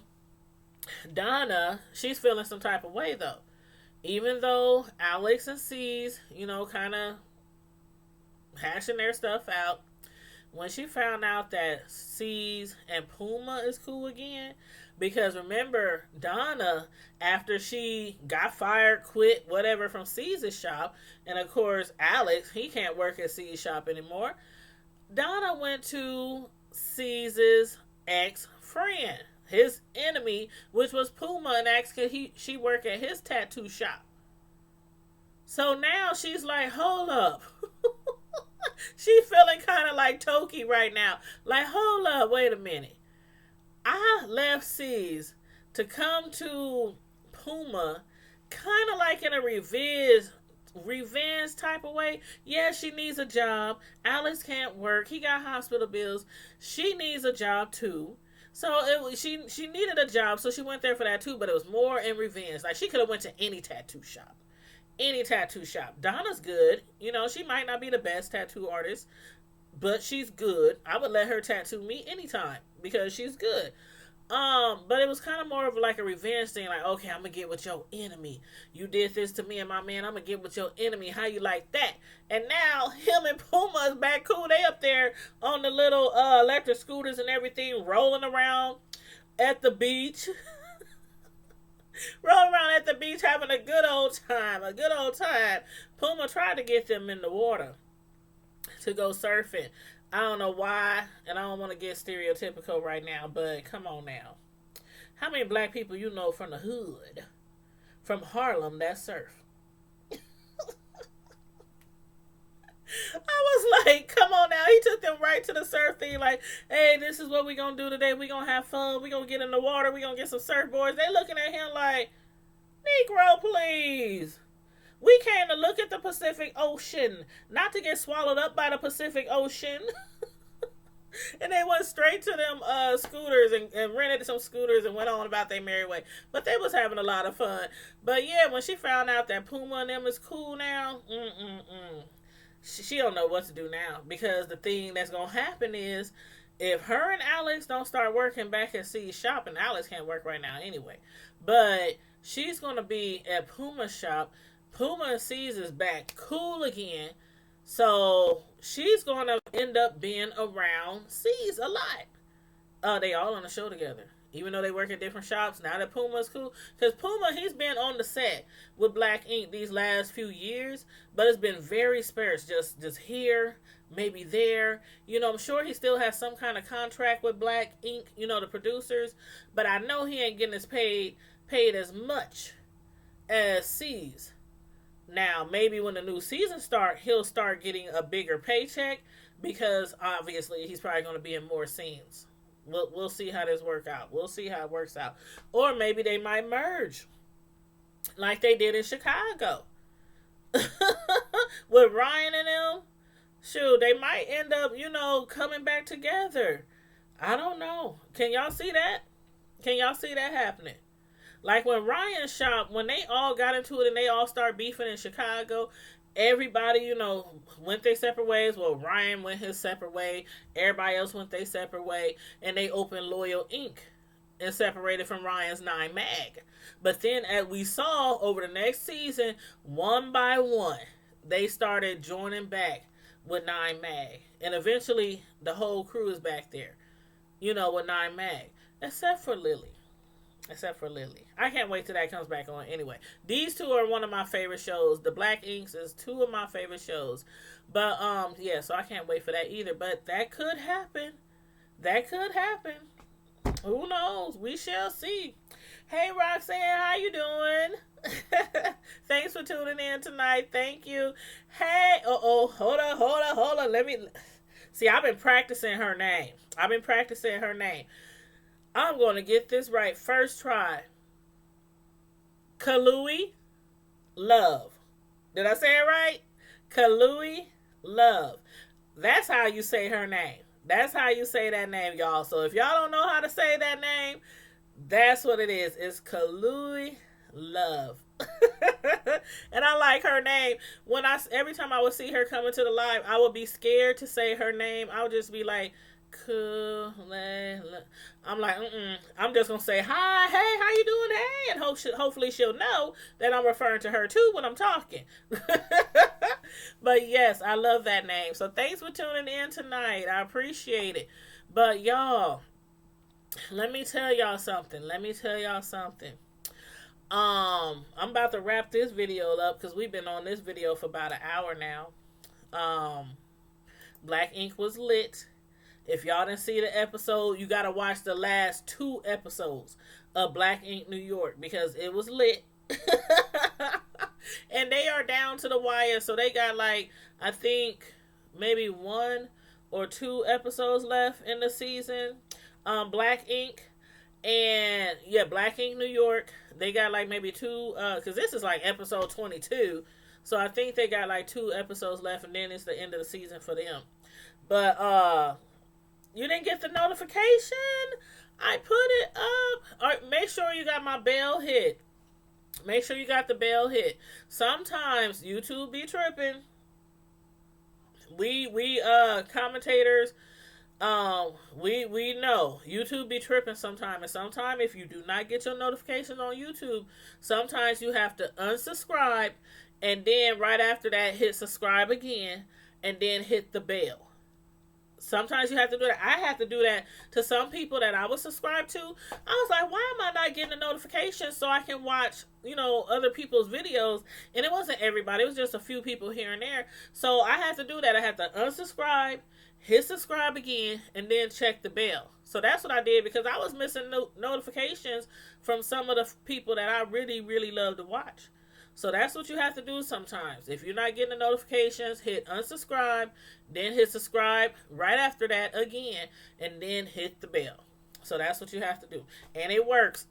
[SPEAKER 1] Donna, she's feeling some type of way, though. Even though Alex and C's, you know, kind of hashing their stuff out, when she found out that C's and Puma is cool again, because remember, Donna, after she got fired, quit, whatever, from C's shop, and of course, Alex, he can't work at C's shop anymore. Donna went to C's ex-friend, his enemy, which was Puma, and asked could she work at his tattoo shop. So now she's like, hold up. She feeling kind of like Toki right now. Like, hold up, wait a minute. I left C's to come to Puma kind of like in a revenge type of way. Yeah, she needs a job. Alex can't work. He got hospital bills. She needs a job too. So she needed a job, so she went there for that too, but it was more in revenge. Like, she could have went to any tattoo shop. Any tattoo shop. Donna's good. You know, she might not be the best tattoo artist, but she's good. I would let her tattoo me anytime because she's good. But it was kind of more of like a revenge thing. Like, okay, I'm gonna get with your enemy. You did this to me and my man. I'm gonna get with your enemy. How you like that? And now him and Puma is back cool. They up there on the little electric scooters and everything, rolling around at the beach. Rolling around at the beach having a good old time. A good old time. Puma tried to get them in the water to go surfing. I don't know why, and I don't want to get stereotypical right now, but come on now. How many black people you know from the hood, from Harlem, that surf? I was like, come on now. He took them right to the surf thing. Like, hey, this is what we going to do today. We going to have fun. We going to get in the water. We going to get some surfboards. They looking at him like, Negro, please. We came to look at the Pacific Ocean, not to get swallowed up by the Pacific Ocean. And they went straight to them scooters and rented some scooters and went on about their merry way. But they was having a lot of fun. But yeah, when she found out that Puma and them is cool now, she don't know what to do now, because the thing that's going to happen is if her and Alex don't start working back at C's shop, and Alex can't work right now anyway, but she's going to be at Puma's shop. Puma and C's is back cool again, so she's going to end up being around C's a lot. They all on the show together. Even though they work at different shops, now that Puma's cool. Because Puma, he's been on the set with Black Ink these last few years, but it's been very sparse. Just here, maybe there. You know, I'm sure he still has some kind of contract with Black Ink, you know, the producers. But I know he ain't getting his paid as much as C's. Now, maybe when the new season starts, he'll start getting a bigger paycheck, because obviously he's probably going to be in more scenes. We'll see how this works out. We'll see how it works out. Or maybe they might merge like they did in Chicago. With Ryan and them, shoot, they might end up, you know, coming back together. I don't know. Can y'all see that? Can y'all see that happening? Like when Ryan's shop, when they all got into it and they all start beefing in Chicago, everybody, you know, went their separate ways. Well, Ryan went his separate way. Everybody else went their separate way. And they opened Loyal Inc. and separated from Ryan's 9 Mag. But then, as we saw over the next season, one by one, they started joining back with 9 Mag. And eventually, the whole crew is back there, you know, with 9 Mag. Except for Lily. I can't wait till that comes back on anyway. These two are one of my favorite shows. The Black Inks is 2 of my favorite shows. But, yeah, so I can't wait for that either. But that could happen. Who knows? We shall see. Hey, Roxanne, how you doing? Thanks for tuning in tonight. Thank you. Hey, hold on. Let me... See, I've been practicing her name. I'm going to get this right first try. Kalui Love. Did I say it right? Kalui Love. That's how you say her name. That's how you say that name, y'all. So if y'all don't know how to say that name, that's what it is. It's Kalui Love. And I like her name. Every time I would see her coming to the live, I would be scared to say her name. I would just be like, cool. I'm like, I'm just gonna say hi, hey, how you doing, hey, and hopefully she'll know that I'm referring to her too when I'm talking. But But yes, I love that name. So thanks for tuning in tonight. I appreciate it. But y'all, let me tell y'all something. I'm about to wrap this video up because we've been on this video for about an hour now. Black Ink was lit. If y'all didn't see the episode, you gotta watch the last 2 episodes of Black Ink New York because it was lit. And they are down to the wire, so they got like, I think maybe 1 or 2 episodes left in the season. Black Ink and Black Ink New York, they got like maybe 2 because this is like episode 22, so I think they got like 2 episodes left, and then it's the end of the season for them. But you didn't get the notification? I put it up. All right, make sure you got my bell hit. Make sure you got the bell hit. Sometimes YouTube be tripping. We commentators, we know YouTube be tripping sometimes, and sometimes if you do not get your notifications on YouTube, sometimes you have to unsubscribe, and then right after that hit subscribe again, and then hit the bell. Sometimes you have to do that. I have to do that to some people that I was subscribed to. I was like, why am I not getting a notification so I can watch, other people's videos? And it wasn't everybody. It was just a few people here and there. So I had to do that. I had to unsubscribe, hit subscribe again, and then check the bell. So that's what I did because I was missing notifications from some of the people that I really, really love to watch. So that's what you have to do sometimes. If you're not getting the notifications, hit unsubscribe, then hit subscribe right after that again, and then hit the bell. So that's what you have to do. And it works.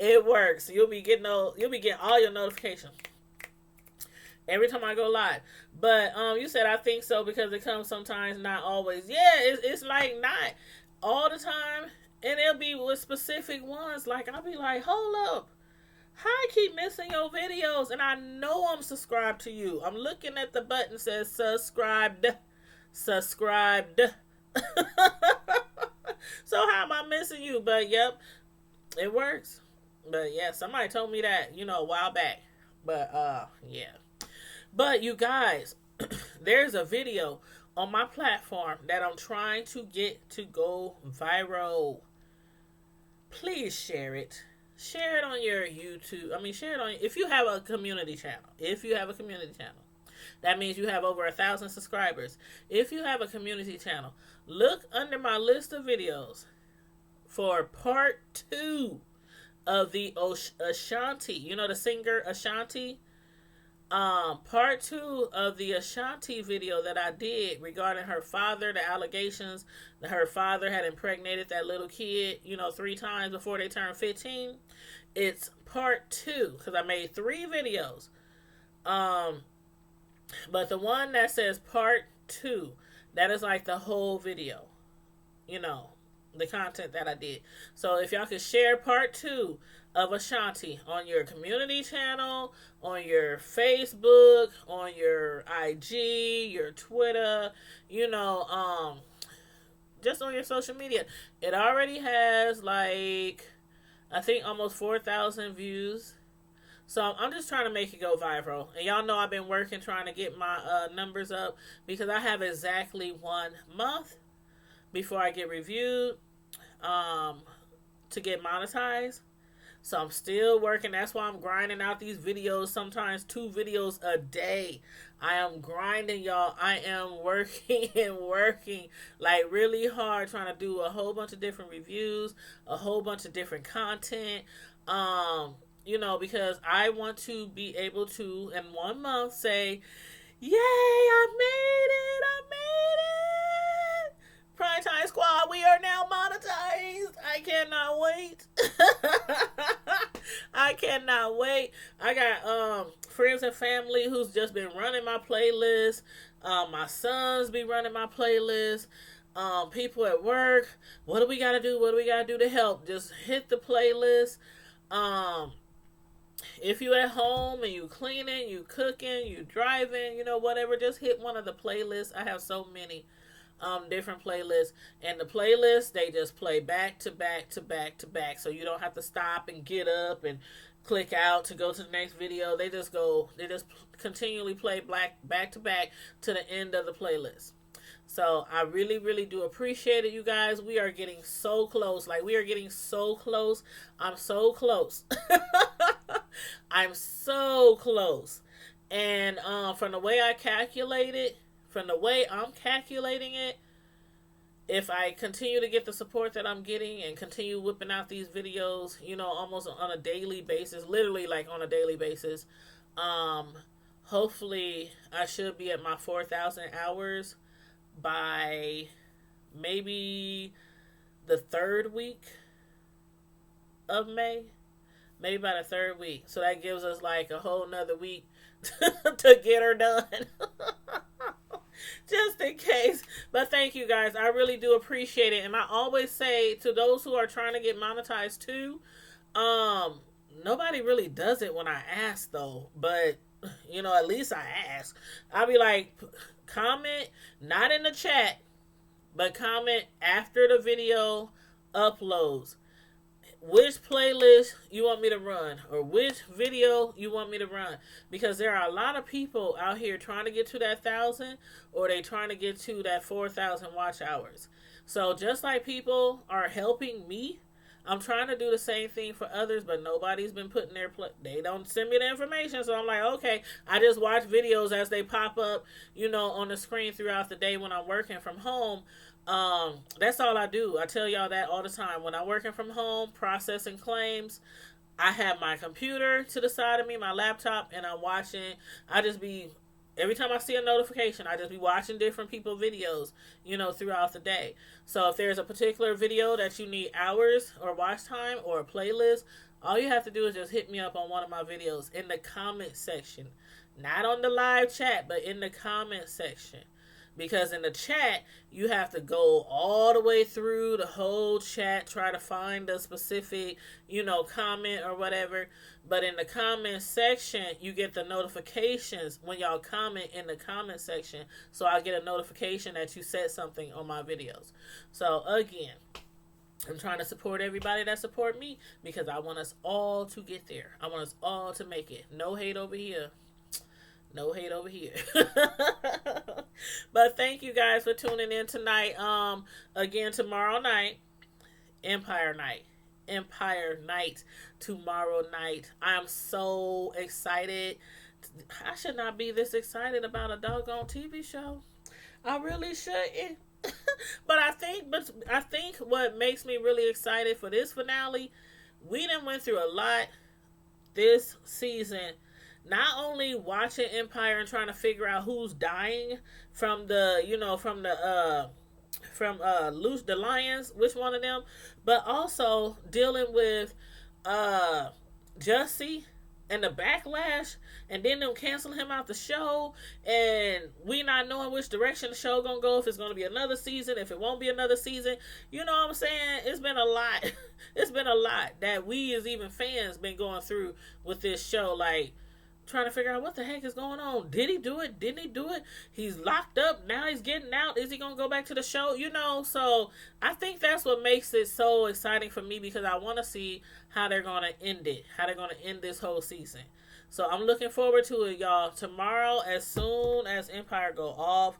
[SPEAKER 1] It works. You'll be getting all your notifications every time I go live. But you said I think so because it comes sometimes, not always. Yeah, it's like not all the time. And it'll be with specific ones. Like I'll be like, hold up. How I keep missing your videos, and I know I'm subscribed to you. I'm looking at the button that says subscribed. So how am I missing you? But yep, it works. But yeah, somebody told me that, a while back. But yeah. But you guys, there's a video on my platform that I'm trying to get to go viral. Please share it. Share it on your YouTube. Share it on, if you have a community channel. That means you have over 1,000 subscribers. If you have a community channel, look under my list of videos for part 2 of the Ashanti. The singer Ashanti? Part 2 of the Ashanti video that I did regarding her father, the allegations that her father had impregnated that little kid, 3 times before they turned 15. It's part 2 because I made 3 videos. But the one that says part 2, that is like the whole video, the content that I did. So if y'all could share part 2 of Ashanti on your community channel, on your Facebook, on your IG, your Twitter, just on your social media. It already has like, I think almost 4,000 views. So I'm just trying to make it go viral. And y'all know I've been working trying to get my numbers up because I have exactly 1 month before I get reviewed to get monetized. So I'm still working. That's why I'm grinding out these videos, sometimes 2 videos a day. I am grinding, y'all. I am working and working like really hard, trying to do a whole bunch of different reviews, a whole bunch of different content. Because I want to be able to, in 1 month, say, yay, I made it. Primetime Squad, we are now monetized. I cannot wait. I cannot wait. I got friends and family who's just been running my playlist. My sons be running my playlist. People at work, what do we got to do? What do we got to do to help? Just hit the playlist. If you at home and you cleaning, you cooking, you driving, whatever, just hit one of the playlists. I have so many different playlists, and the playlists, they just play back to back to back to back, so you don't have to stop and get up and click out to go to the next video. They just continually play back to back to the end of the playlist. So I really, really do appreciate it, you guys. We are getting so close. Like, we are getting so close. I'm so close. I'm so close. And from the way I calculate it, from the way I'm calculating it, if I continue to get the support that I'm getting and continue whipping out these videos, almost on a daily basis, literally like on a daily basis, hopefully I should be at my 4,000 hours by maybe the third week of May. Maybe by the third week. So that gives us like a whole nother week to get her done. Just in case. But thank you guys. I really do appreciate it. And I always say to those who are trying to get monetized too, nobody really does it when I ask though. But, at least I ask. I'll be like, comment, not in the chat, but comment after the video uploads. Which playlist you want me to run, or which video you want me to run, because there are a lot of people out here trying to get to that 1,000, or they trying to get to that 4,000 watch hours. So just like people are helping me, I'm trying to do the same thing for others, but nobody's been putting they don't send me the information. So I'm like, okay, I just watch videos as they pop up, on the screen throughout the day when I'm working from home. That's all I do. I tell y'all that all the time. When I'm working from home, processing claims, I have my computer to the side of me, my laptop, and I'm watching. Every time I see a notification, I just be watching different people videos, throughout the day. So if there's a particular video that you need hours or watch time or a playlist, all you have to do is just hit me up on one of my videos in the comment section. Not on the live chat, but in the comment section. Because in the chat, you have to go all the way through the whole chat, try to find a specific, comment or whatever. But in the comment section, you get the notifications when y'all comment in the comment section. So I get a notification that you said something on my videos. So again, I'm trying to support everybody that support me, because I want us all to get there. I want us all to make it. No hate over here. No hate over here. But thank you guys for tuning in tonight. Again, tomorrow night, Empire Night. Empire Night tomorrow night. I am so excited. I should not be this excited about a doggone TV show. I really shouldn't. But I think what makes me really excited for this finale, we done went through a lot this season. Not only watching Empire and trying to figure out who's dying from the Lions, which one of them, but also dealing with Jussie and the backlash, and then them canceling him out the show, and we not knowing which direction the show gonna go, if it's gonna be another season, if it won't be another season. You know what I'm saying? It's been a lot. It's been a lot that we as even fans been going through with this show, like trying to figure out what the heck is going on. Did he do it? Didn't he do it? He's locked up. Now he's getting out. Is he going to go back to the show? So I think that's what makes it so exciting for me, because I want to see how they're going to end it. How they're going to end this whole season. So I'm looking forward to it, y'all. Tomorrow, as soon as Empire go off,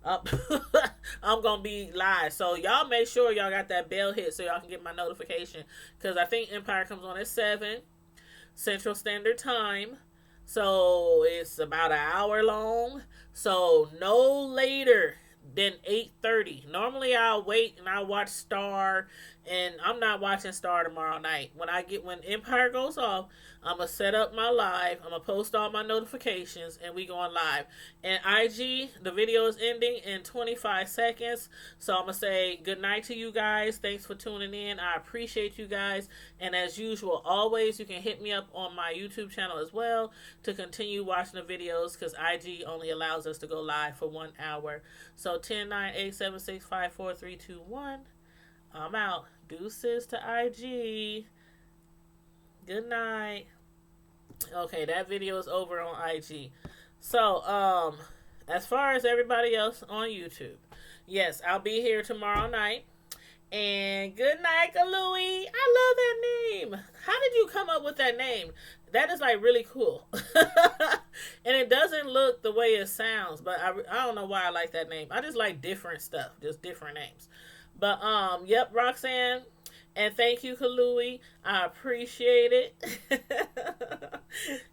[SPEAKER 1] I'm going to be live. So y'all make sure y'all got that bell hit so y'all can get my notification. Because I think Empire comes on at 7 Central Standard Time. So it's about an hour long. So no later than 8:30. Normally I'll wait and I'll watch Star, and I'm not watching Star tomorrow night. When Empire goes off, I'm going to set up my live. I'm going to post all my notifications, and we going live. And IG, the video is ending in 25 seconds. So I'm going to say good night to you guys. Thanks for tuning in. I appreciate you guys. And as usual, always, you can hit me up on my YouTube channel as well to continue watching the videos, because IG only allows us to go live for 1 hour. So 10, 9, 8, 7, 6, 5, 4, 3, 2, 1. I'm out. Deuces to IG. Good night. Okay, that video is over on IG. So, as far as everybody else on YouTube, yes, I'll be here tomorrow night. And good night, Louie. I love that name. How did you come up with that name? That is like really cool. And it doesn't look the way it sounds, but I don't know why I like that name. I just like different stuff, just different names. But yep, Roxanne, and thank you, Kalui. I appreciate it.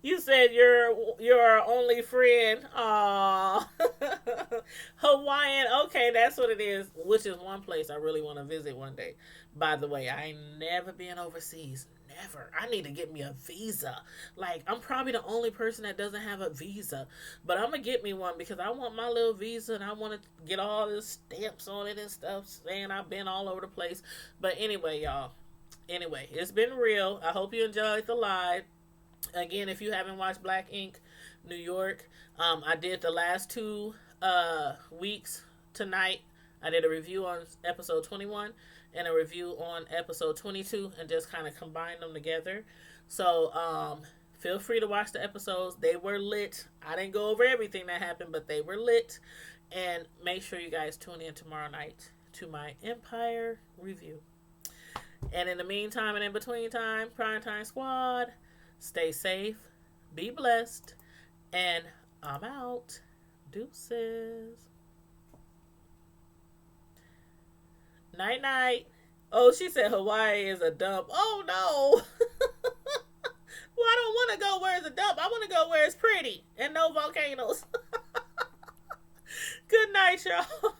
[SPEAKER 1] You said you're our only friend. Aww. Hawaiian. Okay, that's what it is. Which is one place I really want to visit one day. By the way, I ain't never been overseas. Never. I need to get me a visa. Like, I'm probably the only person that doesn't have a visa. But I'm going to get me one because I want my little visa and I want to get all the stamps on it and stuff saying I've been all over the place. But anyway, y'all. Anyway, it's been real. I hope you enjoyed the live. Again, if you haven't watched Black Ink New York, I did the last 2 weeks tonight. I did a review on episode 21 and a review on episode 22 and just kind of combined them together. So feel free to watch the episodes. They were lit. I didn't go over everything that happened, but they were lit. And make sure you guys tune in tomorrow night to my Empire review. And in the meantime and in between time, Primetime Squad, stay safe, be blessed, and I'm out. Deuces. Night night. Oh, she said Hawaii is a dump. Oh no. Well, I don't want to go where it's a dump. I want to go where it's pretty and no volcanoes. Good night, y'all.